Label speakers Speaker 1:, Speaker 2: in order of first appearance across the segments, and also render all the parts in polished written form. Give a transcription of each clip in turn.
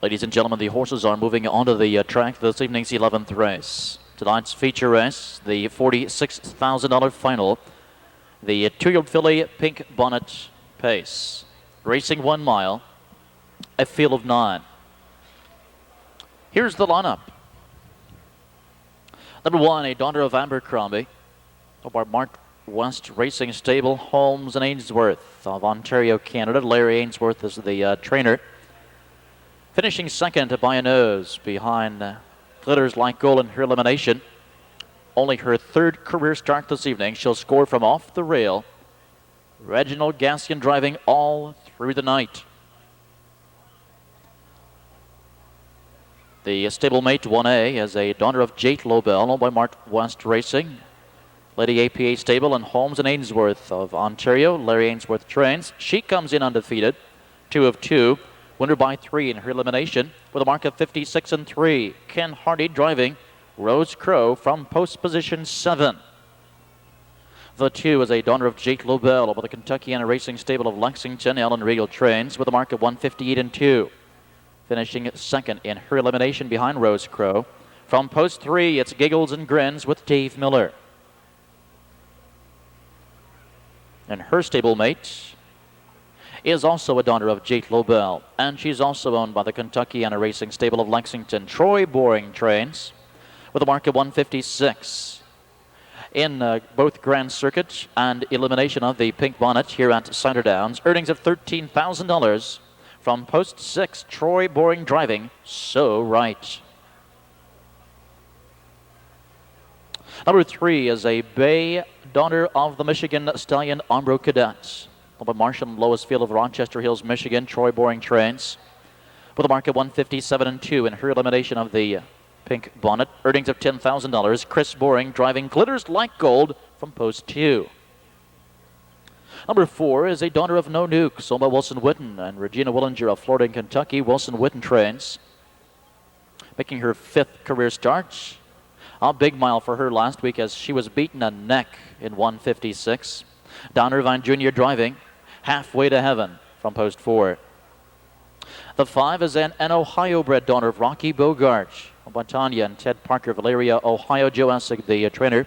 Speaker 1: Ladies and gentlemen, the horses are moving onto the track this evening's 11th race. Tonight's feature race, the $46,000 final, the 2-year-old filly Pink Bonnet Pace. Racing 1 mile, a field of 9. Here's the lineup. Number 1, a daughter of Abercrombie, of our Mark West Racing Stable, Holmes and Ainsworth of Ontario, Canada. Larry Ainsworth is the trainer. Finishing second by a nose behind Glitters Like Gold in her elimination. Only her 3rd career start this evening. She'll score from off the rail. Reginald Gaskin driving all through the night. The stablemate 1A is a daughter of Jate Lobel, owned by Mark West Racing. Lady APA Stable and Holmes and Ainsworth of Ontario. Larry Ainsworth trains. She comes in undefeated, 2 of 2. Winner by 3 in her elimination with a mark of 56-3. Ken Hardy driving Rose Crow from post position 7. The 2 is a daughter of Jake Lobel of the Kentuckiana Racing Stable of Lexington. Ellen Regal trains with a mark of 158-2. Finishing second in her elimination behind Rose Crow. From post 3, it's Giggles and Grins with Dave Miller. And her stablemate is also a daughter of Jate Lobel, and she's also owned by the Kentuckiana Racing Stable of Lexington. Troy Boring trains with a mark of 156 in both Grand Circuit and elimination of the Pink Bonnet here at Cider Downs. Earnings of $13,000 from post 6. Troy Boring driving So Right. Number 3 is a bay daughter of the Michigan Stallion Umbro Cadet, by Marshall and Lois Field of Rochester Hills, Michigan. Troy Boring trains with a mark of 157-2 in her elimination of the Pink Bonnet. Earnings of $10,000. Chris Boring driving Glitters Like Gold from post 2. Number 4 is a daughter of No Nukes, owned by Wilson Witten and Regina Willinger of Florida and Kentucky. Wilson Witten trains, making her 5th career start. A big mile for her last week as she was beaten a neck in 156. Don Irvine Jr. driving Halfway to Heaven from post 4. The 5 is an Ohio-bred daughter of Rocky Bogart, by Tanya and Ted Parker, Valeria, Ohio. Joe Essig, the trainer.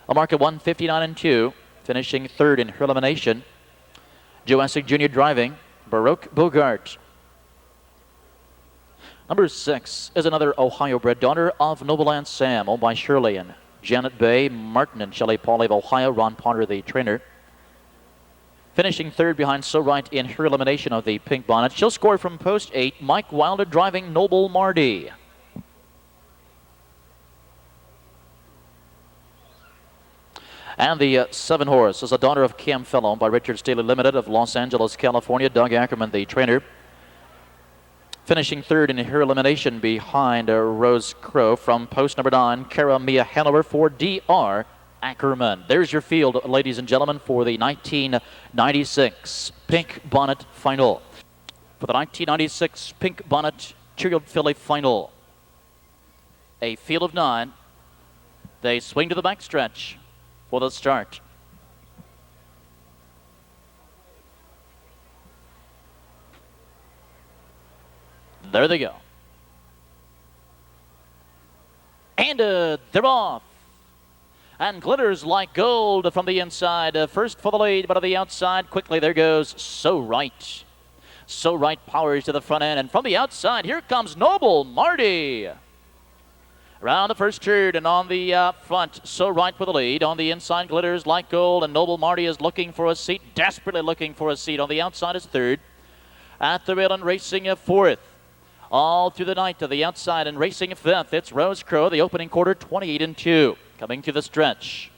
Speaker 1: A mark of 159-2, finishing 3rd in her elimination. Joe Essig Jr. driving Baroque Bogart. Number 6 is another Ohio-bred daughter of Noble Sam, owned by Shirley and Janet Bay, Martin and Shelley Pauley of Ohio. Ron Potter, the trainer. Finishing 3rd behind So Right in her elimination of the Pink Bonnet. She'll score from post 8. Mike Wilder driving Noble Marty. And the 7 horse is a daughter of Cam Fellow, owned by Richard Staley Limited of Los Angeles, California. Doug Ackerman, the trainer. Finishing 3rd in her elimination behind Rose Crow from post number 9. CARA Mia Hanover for DR Ackerman. There's your field, ladies and gentlemen, for the 1996 Pink Bonnet Final. For the 1996 Pink Bonnet 2-year-old filly final. A field of 9. They swing to the backstretch for the start. There they go. And they're off. And Glitters Like Gold from the inside. First for the lead, but on the outside, quickly there goes So Right. So Right powers to the front end. And from the outside, here comes Noble Marty. Around the first turn and on the front, So Right with the lead. On the inside, Glitters Like Gold. And Noble Marty is looking for a seat, desperately looking for a seat. On the outside is 3rd. At the rail and racing 4th. All through the night to the outside and racing 5th. It's Rose Crow, the opening quarter, 28-2. Coming to the stretch.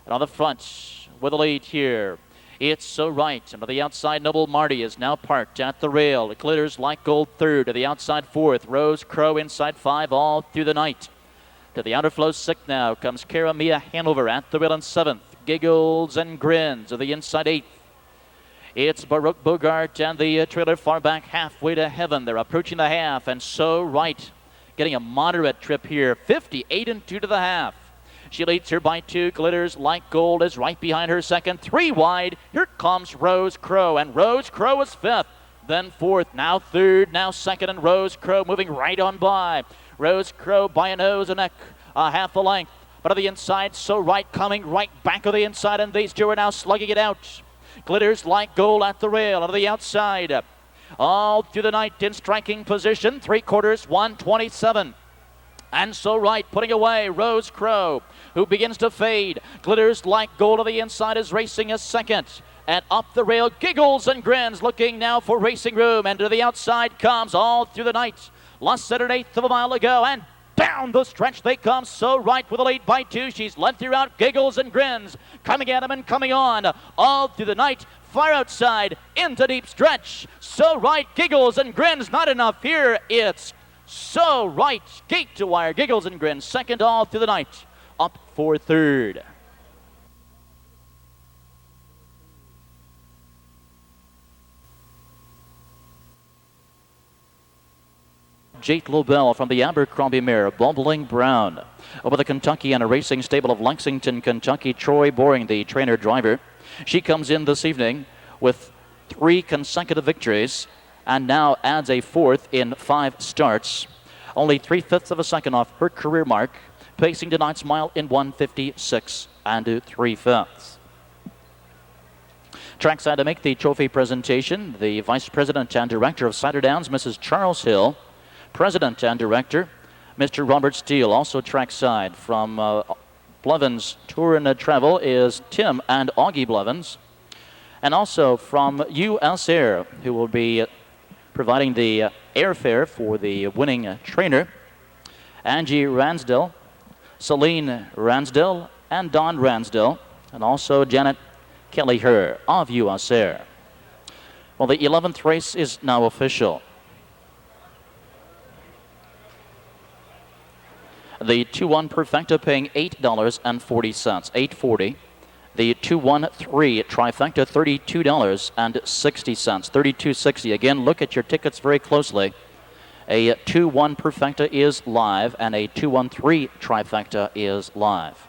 Speaker 1: And on the front with the lead here, it's So Right. And to the outside, Noble Marty is now parked at the rail. It Glitters Like Gold 3rd. To the outside 4th. Rose Crow inside 5 all through the night. To the outer flow 6th now comes CARA Mia Hanover at the rail in 7th. Giggles and Grins to the inside 8th. It's Baroque Bogart and the trailer far back Halfway to Heaven. They're approaching the half, and So Right getting a moderate trip here. 58-2 to the half. She leads her by 2. Glitters Like Gold is right behind her second. 3 wide. Here comes Rose Crow, and Rose Crow is 5th. then fourth, now third, now second, and Rose Crow moving right on by. Rose Crow by a nose and a half a length. But on the inside, So Right coming right back of the inside, and these two are now slugging it out. Glitters Like Gold at the rail, on the outside. All through the night in striking position, 3/4, 127. And So Right putting away Rose Crow, who begins to fade. Glitters Like Gold on the inside is racing a second. And up the rail, Giggles and Grins looking now for racing room. And to the outside comes all through the night. Less than an eighth of a mile to go. And down the stretch they come. So Right with a lead by 2. She's led throughout. Giggles and Grins coming at him and coming on. All through the night. Far outside into deep stretch. So Right, Giggles and Grins. Not enough here. It's So Right. Gate to wire. Giggles and Grins. Second all through the night. Up for third. Jake Lobel from the Abercrombie mare, Bubbling Brown. Over the Kentucky and a racing stable of Lexington, Kentucky, Troy Boring, the trainer-driver. She comes in this evening with 3 consecutive victories and now adds a 4th in 5 starts. Only 3/5 of a second off her career mark, pacing tonight's mile in 1:56 and 3/5. Trackside to make the trophy presentation, the Vice President and Director of Cider Downs, Mrs. Charles Hill. President and Director, Mr. Robert Steele. Also trackside from Blevins Tour and Travel is Tim and Augie Blevins. And also from US Air, who will be providing the airfare for the winning trainer, Angie Ransdell, Celine Ransdell, and Don Ransdell, and also Janet Kelly-Her of US Air. Well, the 11th race is now official. The 2-1 Perfecta paying $8.40, $8.40. The 2-1-3 Trifecta, $32.60, $32.60. Again, look at your tickets very closely. A 2-1 Perfecta is live, and a 2-1-3 Trifecta is live.